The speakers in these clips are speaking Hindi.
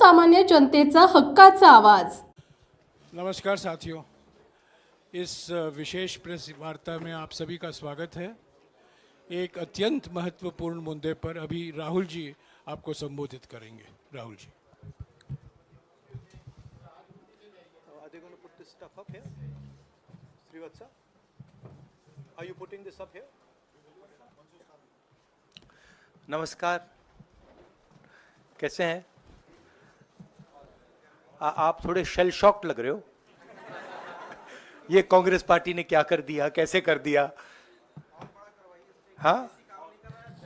सर्वसामान्य जनतेचा हक्काचा आवाज। नमस्कार साथियों, इस विशेष प्रेस वार्ता में आप सभी का स्वागत है। एक अत्यंत महत्वपूर्ण मुद्दे पर अभी राहुल जी आपको संबोधित करेंगे। Rahul ji. Are they going to put this stuff up here? Srivatsa, are you putting this up here? नमस्कार, कैसे हैं? आप थोड़े शेल शॉक्ड लग रहे हो। ये कांग्रेस पार्टी ने क्या कर दिया, कैसे कर दिया? हाँ,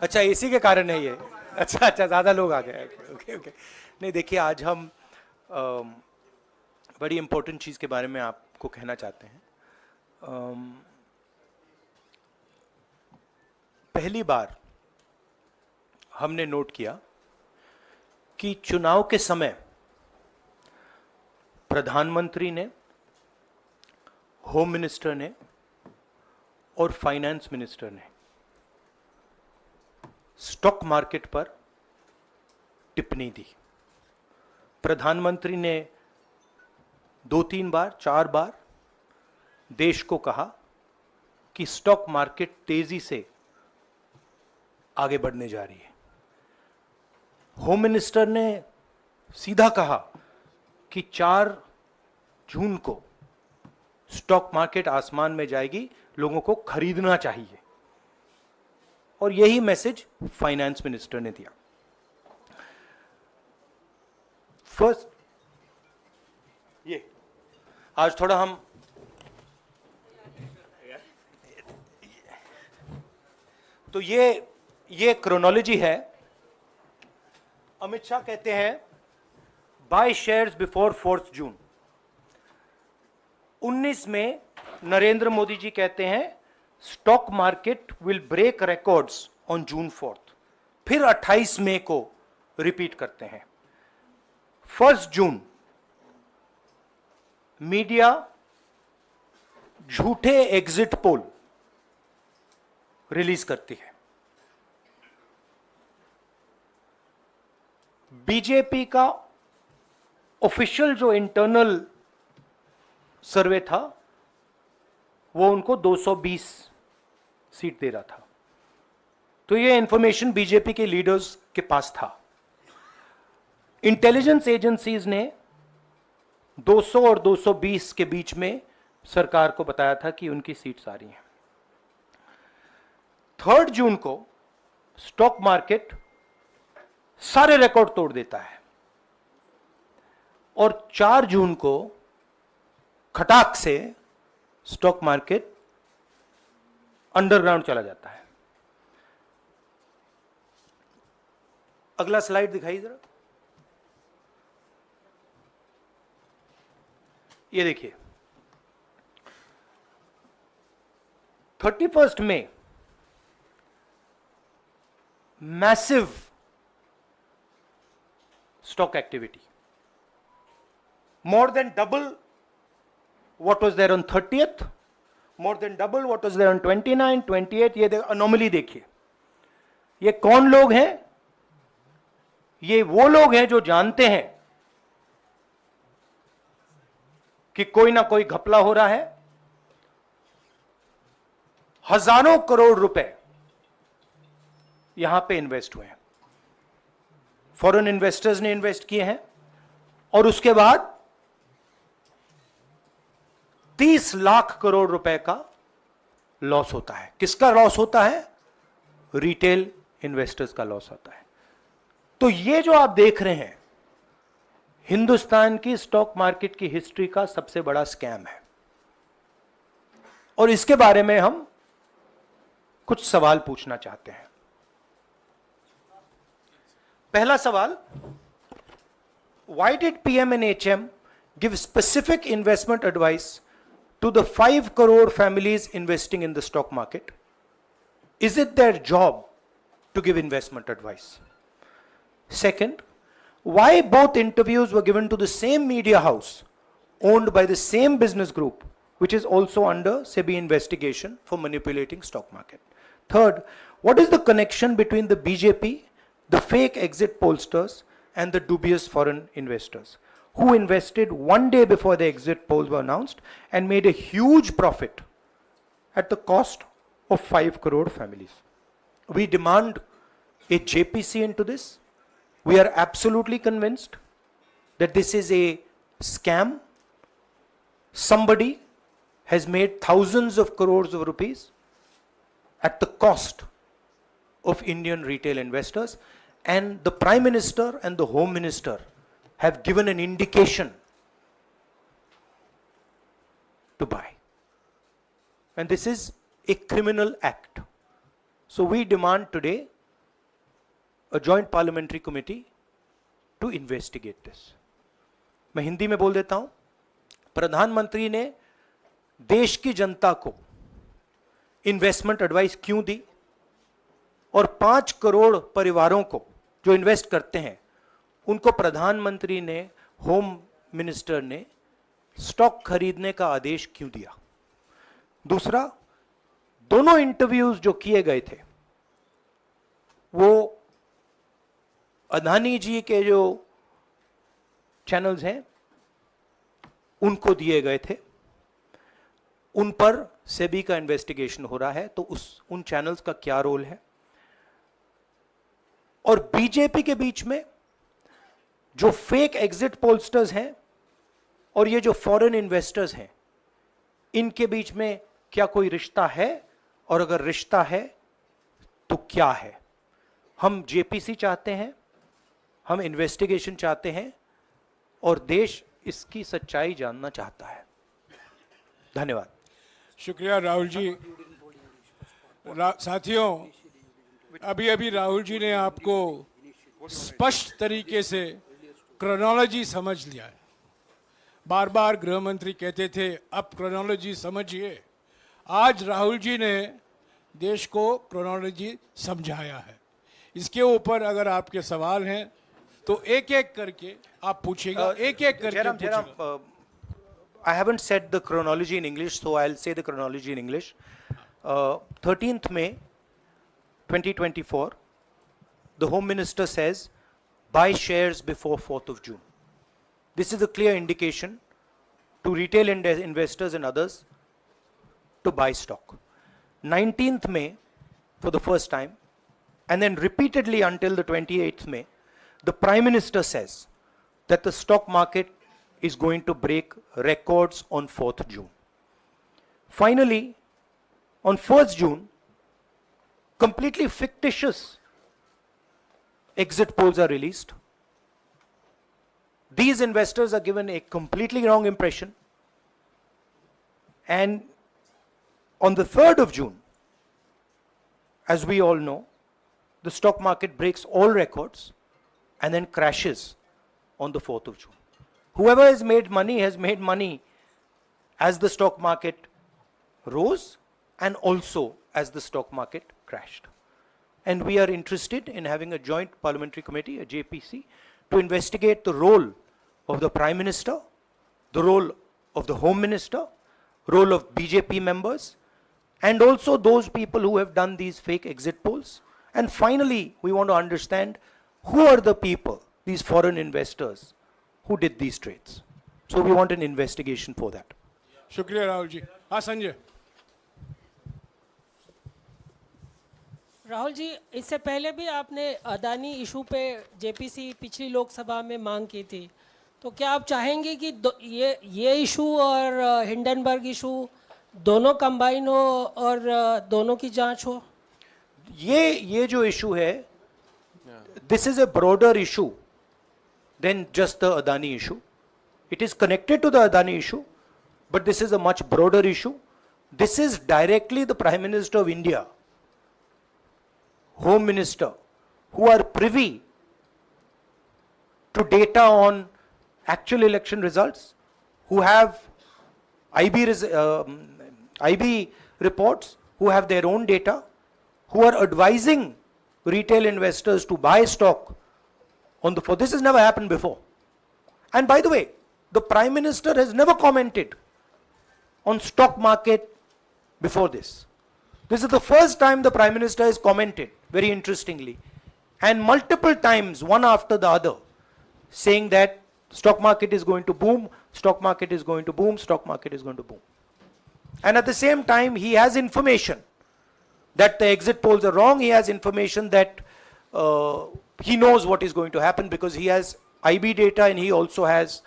अच्छा इसी के कारण है ये। अच्छा ज्यादा लोग आ गए। ओके। नहीं देखिए, आज हम बड़ी इंपॉर्टेंट चीज के बारे में आपको कहना चाहते हैं। पहली बार हमने नोट किया कि चुनाव के समय प्रधानमंत्री ने, होम मिनिस्टर ने और फाइनेंस मिनिस्टर ने स्टॉक मार्केट पर टिप्पणी दी। प्रधानमंत्री ने 2-3 बार 4 बार देश को कहा कि स्टॉक मार्केट तेजी से आगे बढ़ने जा रही है। होम मिनिस्टर ने सीधा कहा कि 4 जून को स्टॉक मार्केट आसमान में जाएगी, लोगों को खरीदना चाहिए। और यही मैसेज फाइनेंस मिनिस्टर ने दिया। फर्स्ट, ये आज थोड़ा हम तो ये क्रोनोलॉजी है। अमित शाह कहते हैं बाय शेयर्स बिफोर 4 जून। 19 में नरेंद्र मोदी जी कहते हैं stock market will break records on June 4। फिर 28 मई को रिपीट करते हैं। 1 जून मीडिया झूठे एग्जिट पोल रिलीज करती है। बीजेपी का ऑफिशियल जो इंटरनल सर्वे था वो उनको 220 सीट दे रहा था। तो ये इंफॉर्मेशन बीजेपी के लीडर्स के पास था। इंटेलिजेंस एजेंसीज ने 200 और 220 के बीच में सरकार को बताया था कि उनकी सीट्स आ रही हैं। 3 जून को स्टॉक मार्केट सारे रिकॉर्ड तोड़ देता है और 4 जून को खटाक से स्टॉक मार्केट अंडरग्राउंड चला जाता है। अगला स्लाइड दिखाइए जरा। ये देखिए, 31 मई massive stock activity, more than double what was there on 30th, more than double what was there on 29, 28। ये अनोमली देखिए। ये कौन लोग हैं? ये वो लोग हैं जो जानते हैं कि कोई ना कोई घपला हो रहा है। हजारों करोड़ रुपए यहां पे इन्वेस्ट हुए हैं, फॉरेन इन्वेस्टर्स ने इन्वेस्ट किए हैं। और उसके बाद 30 लाख करोड़ रुपए का लॉस होता है। किसका लॉस होता है? रिटेल इन्वेस्टर्स का लॉस होता है। तो ये जो आप देख रहे हैं, हिंदुस्तान की स्टॉक मार्केट की हिस्ट्री का सबसे बड़ा स्कैम है। और इसके बारे में हम कुछ सवाल पूछना चाहते हैं। पहला सवाल, why did PM and HM give specific investment advice to the 5 crore families investing in the stock market? Is it their job to give investment advice? Second, why both interviews were given to the same media house owned by the same business group, which is also under SEBI investigation for manipulating stock market? Third, what is the connection between the BJP, the fake exit pollsters, and the dubious foreign investors who invested one day before the exit polls were announced and made a huge profit at the cost of 5 crore families. We demand a JPC into this. We are absolutely convinced that this is a scam. Somebody has made thousands of crores of rupees at the cost of Indian retail investors, and the Prime Minister and the Home Minister have given an indication to buy. And this is a criminal act. So we demand today a joint parliamentary committee to investigate this. मैं हिंदी में बोल देता हूं, प्रधानमंत्री ने देश की जनता को इन्वेस्टमेंट एडवाइस क्यों दी, और 5 करोड़ परिवारों को जो इन्वेस्ट करते हैं उनको प्रधानमंत्री ने, होम मिनिस्टर ने स्टॉक खरीदने का आदेश क्यों दिया। दूसरा, दोनों इंटरव्यूज जो किए गए थे वो अदानी जी के जो चैनल्स हैं उनको दिए गए थे, उन पर सेबी का इन्वेस्टिगेशन हो रहा है, तो उन चैनल्स का क्या रोल है। और बीजेपी के बीच में जो फेक एग्जिट पोलस्टर्स हैं और ये जो फॉरेन इन्वेस्टर्स हैं, इनके बीच में क्या कोई रिश्ता है, और अगर रिश्ता है तो क्या है। हम जेपीसी चाहते हैं, हम इन्वेस्टिगेशन चाहते हैं, और देश इसकी सच्चाई जानना चाहता है। धन्यवाद। शुक्रिया राहुल जी। साथियों, अभी अभी राहुल जी ने आपको स्पष्ट तरीके से क्रोनोलॉजी समझ लिया है। बार बार गृह मंत्री कहते थे अब क्रोनोलॉजी समझिए। आज राहुल जी ने देश को क्रोनोलॉजी समझाया है। इसके ऊपर अगर आपके सवाल हैं तो एक एक करके आप पूछेगा, एक एक करके पूछेगा। I haven't said the chronology in English, so I'll say the chronology in English. 13th May 2024, the Home Minister says, buy shares before 4th of June. This is a clear indication to retail investors and others to buy stock. 19th May, for the first time, and then repeatedly until the 28th May, the Prime Minister says that the stock market is going to break records on 4th June. Finally, on 1st June, completely fictitious exit polls are released. These investors are given a completely wrong impression. And on the 3rd of June, as we all know, the stock market breaks all records and then crashes on the 4th of June. Whoever has made money as the stock market rose and also as the stock market crashed. And we are interested in having a joint parliamentary committee, a JPC, to investigate the role of the Prime Minister, the role of the Home Minister, role of BJP members, and also those people who have done these fake exit polls. And finally, we want to understand who are the people, these foreign investors, who did these trades. So we want an investigation for that. शुक्रिया राहुल जी। हाँ संजय। राहुल जी, इससे पहले भी आपने अदानी इशू पे जेपीसी पिछली लोकसभा में मांग की थी, तो क्या आप चाहेंगे कि ये इशू और हिंडनबर्ग इशू दोनों कंबाइन हो और दोनों की जांच हो? ये जो इशू है, this is a broader issue than just the Adani issue. It is connected to the Adani issue, but this is a much broader issue. This is directly the Prime Minister of India, Home Minister, who are privy to data on actual election results, who have IB reports, who have their own data, who are advising retail investors to buy stock on the 4th. This has never happened before. And by the way, the Prime Minister has never commented on stock market before this. This is the first time the Prime Minister has commented, very interestingly. And multiple times, one after the other, saying that stock market is going to boom, stock market is going to boom, stock market is going to boom. And at the same time, he has information that the exit polls are wrong. He has information that he knows what is going to happen because he has IB data and he also has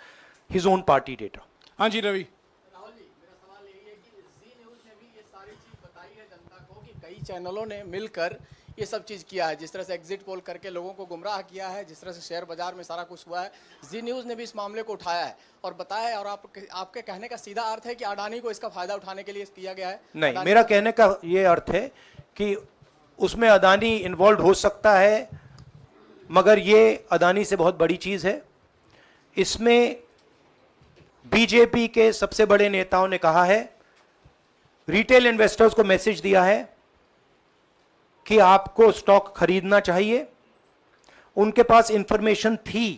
his own party data. हाँ जी रवि। राहुल जी, मेरा सवाल यही है कि जी न्यूज़ ने भी ये सारी चीज़ बताई है जनता को कि कई चैनलों ने मिलकर ये सब चीज़ किया है, जिस तरह से एग्जिट पोल करके लोगों को गुमराह किया है, जिस तरह से शेयर बाजार में सारा कुछ हुआ है, जी न्यूज़ ने भी इस मामले को उठाया है और बताया है। और आपके कहने का सीधा अर्थ है कि अडानी को इसका फायदा उठाने के लिए किया गया है? नहीं, मेरा कहने का ये अर्थ है कि उसमें अदानी इन्वॉल्व हो सकता है, मगर ये अदानी से बहुत बड़ी चीज है। इसमें बीजेपी के सबसे बड़े नेताओं ने कहा है, रिटेल इन्वेस्टर्स को मैसेज दिया है कि आपको स्टॉक खरीदना चाहिए। उनके पास इंफॉर्मेशन थी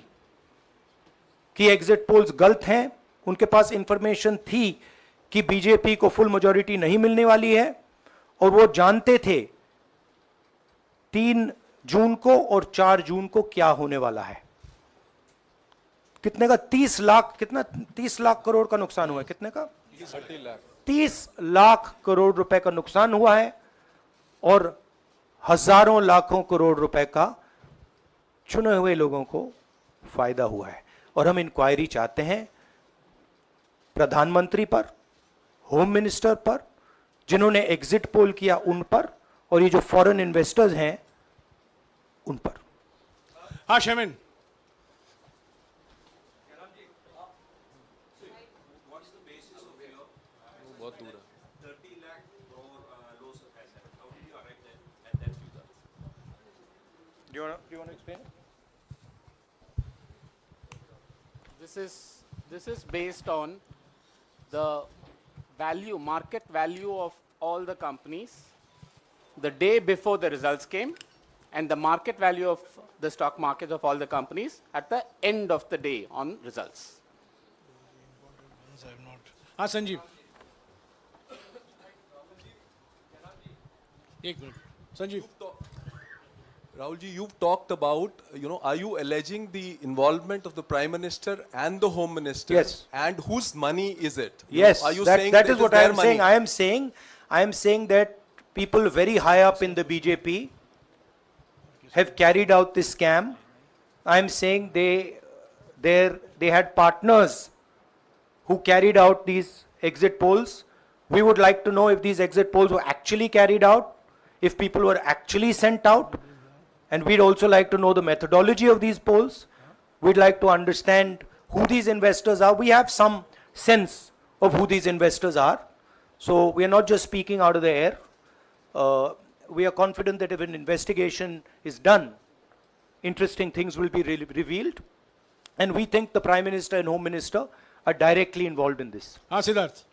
कि एग्जिट पोल्स गलत हैं, उनके पास इंफॉर्मेशन थी कि बीजेपी को फुल मेजॉरिटी नहीं मिलने वाली है, और वो जानते थे 3 जून को और 4 जून को क्या होने वाला है। कितने का 30 लाख, कितना 30 लाख करोड़ का नुकसान हुआ है, कितने का 30 लाख करोड़ रुपए का नुकसान हुआ है और हजारों लाखों करोड़ रुपए का चुने हुए लोगों को फायदा हुआ है। और हम इंक्वायरी चाहते हैं प्रधानमंत्री पर, होम मिनिस्टर पर, जिन्होंने एग्जिट पोल किया उन पर, और ये जो फॉरेन इन्वेस्टर्स हैं उन पर। हाँ शमिन। Do you want to explain? This is based on the value, market value of all the companies the day before the results came, and the market value of the stock market of all the companies at the end of the day on results. हाँ संजीव, एक minute Sanjeev. Rahul ji, you've talked about, are you alleging the involvement of the Prime Minister and the Home Minister? Yes. And whose money is it? Yes, Are you that, saying that it is what their I am saying. money? I am saying that people very high up in the BJP have carried out this scam. I am saying they had partners who carried out these exit polls. We would like to know if these exit polls were actually carried out, if people were actually sent out, and we'd also like to know the methodology of these polls. We'd like to understand who these investors are. We have some sense of who these investors are. So we are not just speaking out of the air. We are confident that if an investigation is done, interesting things will be revealed. And we think the Prime Minister and Home Minister are directly involved in this. हाँ सिद्धार्थ।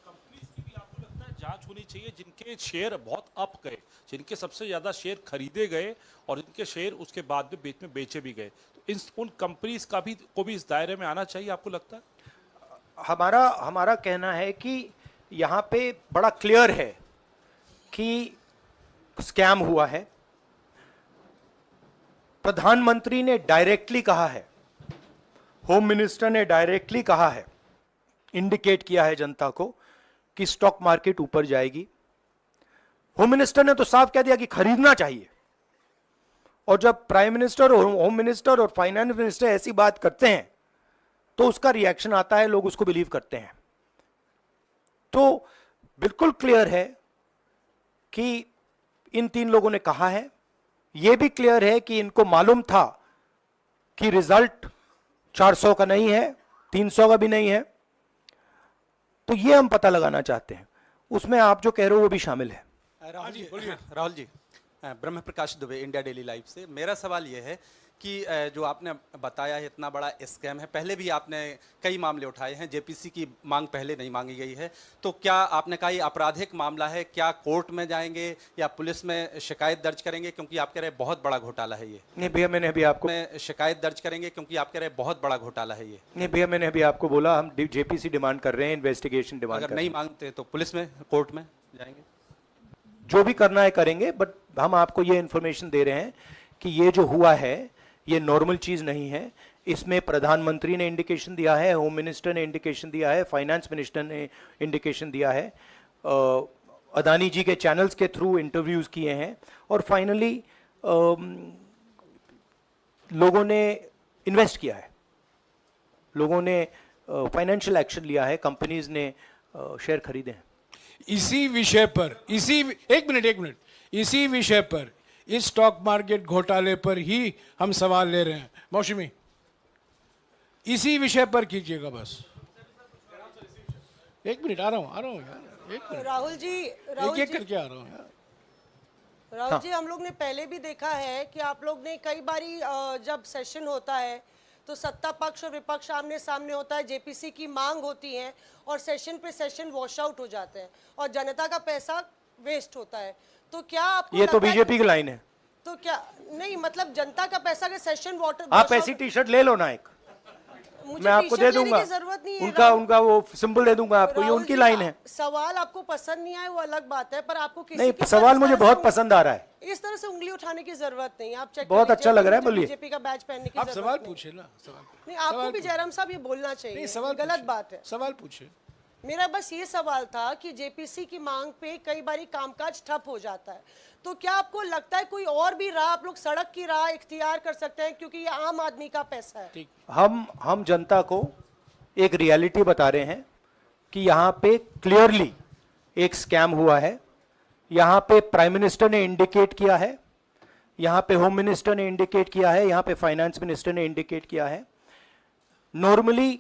कंपनीज की भी आपको लगता है जांच होनी चाहिए जिनके शेयर बहुत अप गए, जिनके सबसे ज्यादा शेयर खरीदे गए और जिनके शेयर उसके बाद में बेचे भी गए, तो उन कंपनीज का भी को भी इस दायरे में आना चाहिए, आपको लगता है? हमारा कहना है कि यहाँ पे बड़ा क्लियर है कि स्कैम हुआ है। प्रधानमंत्री ने डायरेक्टली कहा है, होम मिनिस्टर ने डायरेक्टली कहा है, इंडिकेट किया है जनता को कि स्टॉक मार्केट ऊपर जाएगी। होम मिनिस्टर ने तो साफ कह दिया कि खरीदना चाहिए, और जब प्राइम मिनिस्टर और होम मिनिस्टर और फाइनेंस मिनिस्टर ऐसी बात करते हैं तो उसका रिएक्शन आता है, लोग उसको बिलीव करते हैं। तो बिल्कुल क्लियर है कि इन 3 लोगों ने कहा है। यह भी क्लियर है कि इनको मालूम था कि रिजल्ट 400 का नहीं है, 300 का भी नहीं है। तो ये हम पता लगाना चाहते हैं, उसमें आप जो कह रहे हो वो भी शामिल है। राहुल जी, ब्रह्म प्रकाश दुबे, इंडिया डेली लाइव से। मेरा सवाल ये है कि जो आपने बताया है इतना बड़ा स्कैम है, पहले भी आपने कई मामले उठाए हैं, जेपीसी की मांग पहले नहीं मांगी गई है, तो क्या आपने कहा ये आपराधिक मामला है, क्या कोर्ट में जाएंगे या पुलिस में शिकायत दर्ज करेंगे, क्योंकि आप कह रहे हैं बहुत बड़ा घोटाला है ये? नहीं भैया, मैंने अभी आपको शिकायत दर्ज करेंगे क्योंकि आप कह रहे हैं बहुत बड़ा घोटाला है ये? नहीं भैया, मैंने अभी आपको बोला हम जेपीसी डिमांड कर रहे हैं, इन्वेस्टिगेशन डिमांड कर रहे हैं। अगर नहीं मांगते तो पुलिस में, कोर्ट में जाएंगे? जो भी करना है करेंगे, बट हम आपको ये इंफॉर्मेशन दे रहे हैं कि ये जो हुआ है ये नॉर्मल चीज नहीं है। इसमें प्रधानमंत्री ने इंडिकेशन दिया है, होम मिनिस्टर ने इंडिकेशन दिया है, फाइनेंस मिनिस्टर ने इंडिकेशन दिया है, अदानी जी के चैनल्स के थ्रू इंटरव्यूज किए हैं, और फाइनली लोगों ने इन्वेस्ट किया है, लोगों ने फाइनेंशियल एक्शन लिया है, कंपनीज ने शेयर खरीदे हैं। इसी विषय पर, एक मिनट, इसी विषय पर, इस स्टॉक मार्केट घोटाले पर ही हम सवाल ले रहे हैं। मौसमी, इसी विषय पर कीजिएगा बस। एक मिनट, आ रहा हूं यार, एक मिनट। राहुल जी, एक करके आ रहा हूं यार। राहुल जी, हम लोग ने पहले भी देखा है कि आप लोग ने कई बारी जब सेशन होता है तो सत्ता पक्ष और विपक्ष आमने सामने होता है, जेपीसी की मांग होती है और सेशन पे सेशन वॉश आउट हो जाते हैं और जनता का पैसा वेस्ट होता है। तो क्या आपको ये तो लगता है बीजेपी की लाइन है। तो क्या नहीं, मतलब जनता का पैसा के सेशन वाटर आप ऐसी टी शर्ट ले लो ना एक, मुझे मैं आपको दे टी-शर्ट लेने दूंगा, की जरूरत नहीं है। उनका वो सिंबल दे दूंगा आपको, ये राहुल उनकी जी, लाइन है। सवाल आपको पसंद नहीं आए वो अलग बात है, पर आपको किसी नहीं, के सवाल साथ मुझे इस बहुत तरह से पसंद आ रहा है। इस तरह से उंगली उठाने की जरूरत नहीं। आप चेक बहुत अच्छा लग रहा है, बोलिए। बीजेपी का बैच पहनने की आप जरूरत सवाल नहीं। पूछे ना, सवाल नहीं, आपको भी जयराम साहब ये बोलना चाहिए, नहीं, सवाल गलत पूछिए, बात है। सवाल पूछे। मेरा बस ये सवाल था कि जेपीसी की मांग पे कई बारी कामकाज ठप हो जाता है, तो क्या आपको लगता है कोई और भी राह आप लोग सड़क की राह इख्तियार कर सकते हैं, क्योंकि ये आम आदमी का पैसा है। हम जनता को एक रियलिटी बता रहे हैं कि यहाँ पे क्लियरली एक स्कैम हुआ है। यहाँ पे प्राइम मिनिस्टर ने इंडिकेट किया है, यहाँ पे होम मिनिस्टर ने इंडिकेट किया है, यहाँ पे फाइनेंस मिनिस्टर ने इंडिकेट किया है। नॉर्मली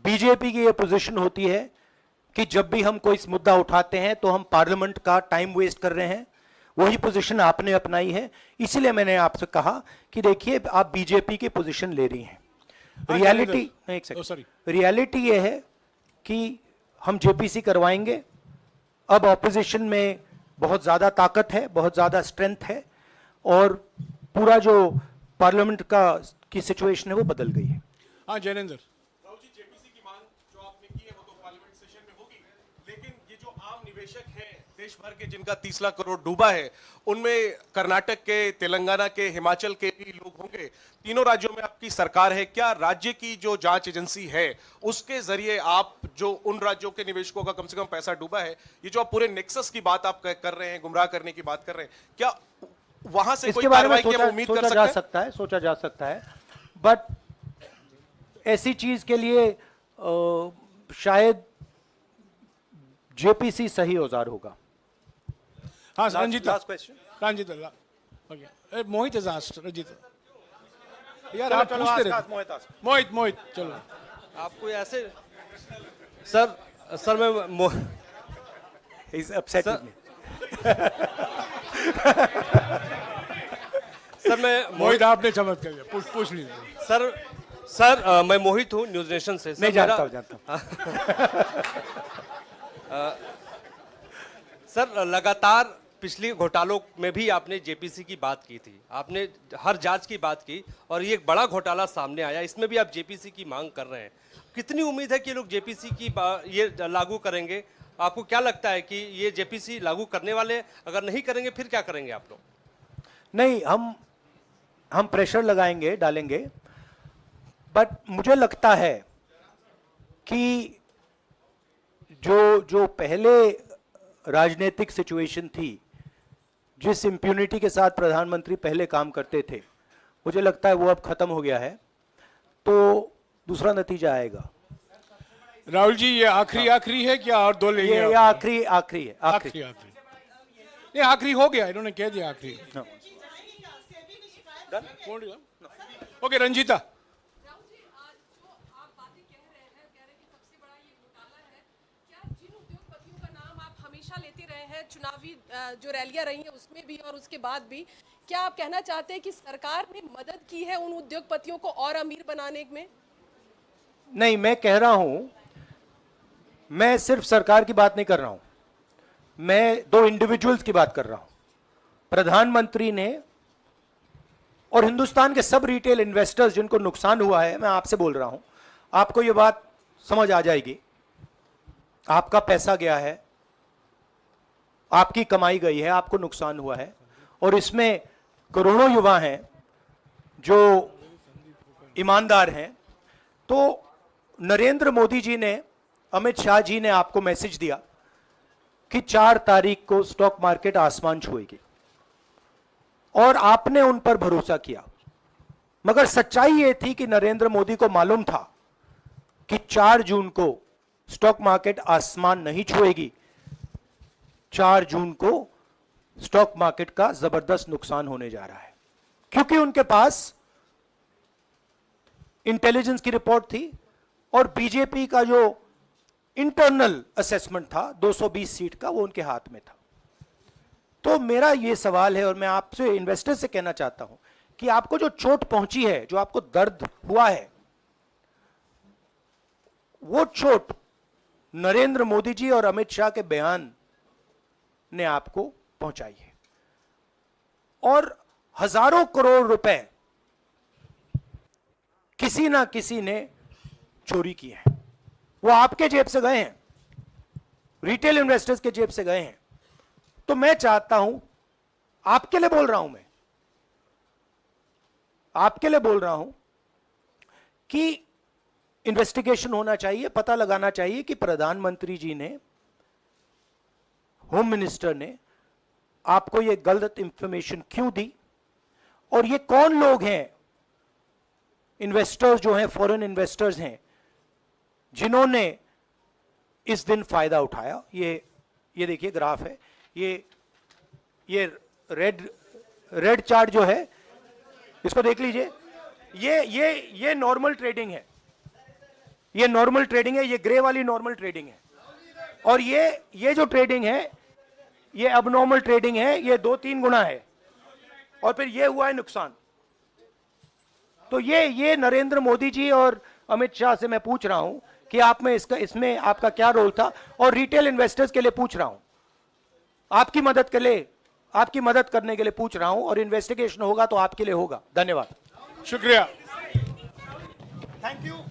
बीजेपी की ये पोजीशन होती है कि जब भी हम कोई मुद्दा उठाते हैं तो हम पार्लियामेंट का टाइम वेस्ट कर रहे हैं। वही पोजीशन आपने अपनाई है, इसीलिए मैंने आपसे कहा कि देखिए आप बीजेपी की पोजीशन ले रही हैं। रियलिटी, एक सेकंड, रियलिटी ये है कि हम जेपीसी करवाएंगे। अब ऑपोजिशन में बहुत ज्यादा ताकत है, बहुत ज्यादा स्ट्रेंथ है, और पूरा जो पार्लियामेंट की सिचुएशन है वो बदल गई है। हाँ जैनेंद्र, राहुल जी, जेपीसी की मांग जो आपने की है वो तो पार्लियामेंट सेशन में होगी, लेकिन ये जो आम निवेशक हैं देश भर के जिनका 30 लाख करोड़ डूबा है, उनमें कर्नाटक के, तेलंगाना के, हिमाचल के भी लोग होंगे। तीनों राज्यों में आपकी सरकार है, क्या राज्य की जो जांच एजेंसी है उसके जरिए आप जो उन राज्यों के निवेशकों का कम से कम पैसा डूबा है, ये जो आप पूरे नेक्सस की बात आप कर रहे हैं, गुमराह करने की बात कर रहे हैं, क्या वहां से कोई कार्रवाई की हम उम्मीद कर सकते हैं? सोचा जा सकता है, बट ऐसी चीज के लिए शायद जेपीसी सही औजार होगा। हाँ Ranjita, last question. Ranjita, okay, Mohit is asked, Ranjita यार आप पूछते रहे। मोहित चलो। आपको ऐसे सर मैं He's upset with me. Sir मैं मोहित आपने चमत्कार किया, पूछ लीजिए। सर मैं मोहित हूँ न्यूज नेशन से। नहीं, जानता हूँ। सर लगातार पिछले घोटालों में भी आपने जेपीसी की बात की थी, आपने हर जांच की बात की, और ये एक बड़ा घोटाला सामने आया, इसमें भी आप जेपीसी की मांग कर रहे हैं। कितनी उम्मीद है कि लोग जेपीसी की ये लागू करेंगे? आपको क्या लगता है कि ये जेपीसी लागू करने वाले अगर नहीं करेंगे फिर क्या करेंगे आप लोग? नहीं, हम प्रेशर लगाएंगे, डालेंगे, बट मुझे लगता है कि जो पहले राजनीतिक सिचुएशन थी, जिस इम्प्यूनिटी के साथ प्रधानमंत्री पहले काम करते थे, मुझे लगता है वो अब खत्म हो गया है, तो दूसरा नतीजा आएगा। राहुल जी, ये आखिरी है क्या और दो लेंगे? ये आखिरी है। नहीं, आखिरी हो गया, इन्होंने कह दिया आखिरी। ओके रंजीता। चुनावी जो रैलियां रही हैं उसमें भी और उसके बाद भी, क्या आप कहना चाहते हैं कि सरकार ने मदद की है उन उद्योगपतियों को और अमीर बनाने में? नहीं, मैं कह रहा हूं, मैं सिर्फ सरकार की बात नहीं कर रहा हूं, मैं दो इंडिविजुअल्स की बात कर रहा हूं। प्रधानमंत्री ने और हिंदुस्तान के सब रिटेल इन्वेस्टर्स जिनको नुकसान हुआ है, मैं आपसे बोल रहा हूं, आपको यह बात समझ आ जाएगी। आपका पैसा गया है, आपकी कमाई गई है, आपको नुकसान हुआ है, और इसमें करोड़ों युवा हैं जो ईमानदार हैं, तो नरेंद्र मोदी जी ने, अमित शाह जी ने आपको मैसेज दिया कि 4 तारीख को स्टॉक मार्केट आसमान छुएगी और आपने उन पर भरोसा किया। मगर सच्चाई यह थी कि नरेंद्र मोदी को मालूम था कि 4 जून को स्टॉक मार्केट आसमान नहीं छुएगी। 4 जून को स्टॉक मार्केट का जबरदस्त नुकसान होने जा रहा है, क्योंकि उनके पास इंटेलिजेंस की रिपोर्ट थी और बीजेपी का जो इंटरनल असेसमेंट था 220 सीट का, वो उनके हाथ में था। तो मेरा यह सवाल है और मैं आपसे, इन्वेस्टर से कहना चाहता हूं कि आपको जो चोट पहुंची है, जो आपको दर्द हुआ है, वो चोट नरेंद्र मोदी जी और अमित शाह के बयान ने आपको पहुंचाई है। और हजारों करोड़ रुपए किसी ना किसी ने चोरी की है। वो आपके जेब से गए हैं, रिटेल इन्वेस्टर्स के जेब से गए हैं। तो मैं चाहता हूं, आपके लिए बोल रहा हूं, मैं आपके लिए बोल रहा हूं कि इन्वेस्टिगेशन होना चाहिए, पता लगाना चाहिए कि प्रधानमंत्री जी ने, होम मिनिस्टर ने आपको यह गलत इंफॉर्मेशन क्यों दी और ये कौन लोग हैं, इन्वेस्टर्स जो हैं, फॉरेन इन्वेस्टर्स हैं, जिन्होंने इस दिन फायदा उठाया। ये देखिए ग्राफ है, ये रेड चार्ट जो है, इसको देख लीजिए। ये नॉर्मल ट्रेडिंग है, ये नॉर्मल ट्रेडिंग है, ये ग्रे वाली नॉर्मल ट्रेडिंग है। और ये जो ट्रेडिंग है, ये अबनॉर्मल ट्रेडिंग है, ये 2-3 गुना है। और फिर ये हुआ है नुकसान। तो ये नरेंद्र मोदी जी और अमित शाह से मैं पूछ रहा हूं कि आप में इसमें आपका क्या रोल था, और रिटेल इन्वेस्टर्स के लिए पूछ रहा हूं, आपकी मदद के लिए, आपकी मदद करने के लिए पूछ रहा हूं, और इन्वेस्टिगेशन होगा तो आपके लिए होगा। धन्यवाद, शुक्रिया। Thank you.